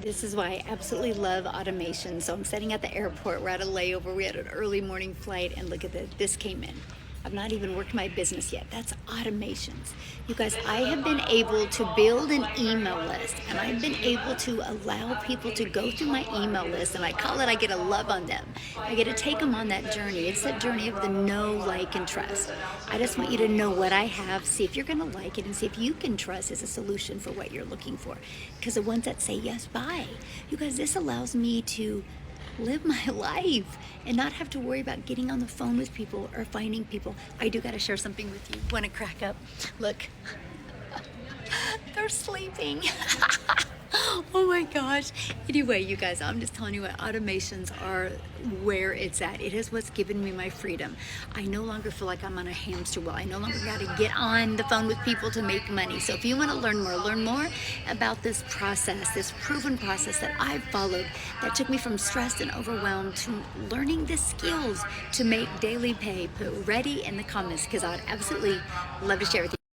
This is why I absolutely love automation. So I'm sitting at the airport. We're at a layover. We had an early morning flight, and look at this. This came in. I've not even worked my business yet. That's automations. You guys, I have been able to build an email list, and I've been able to allow people to go through my email list, and I call it I get a love on them. I get to take them on that journey. It's that journey of the know, like, and trust. I just want you to know what I have, see if you're going to like it, and see if you can trust as a solution for what you're looking for. Because the ones that say yes, buy. You guys, this allows me to live my life and not have to worry about getting on the phone with people or finding people. I do got to share something with you. Want to crack up? Look, they're sleeping. Oh my gosh. Anyway, you guys, I'm just telling you what automations are where it's at. It is what's given me my freedom. I no longer feel like I'm on a hamster wheel. I no longer got to get on the phone with people to make money. So if you want to learn more about this process, this proven process that I've followed that took me from stressed and overwhelmed to learning the skills to make daily pay, put ready in the comments because I'd absolutely love to share with you.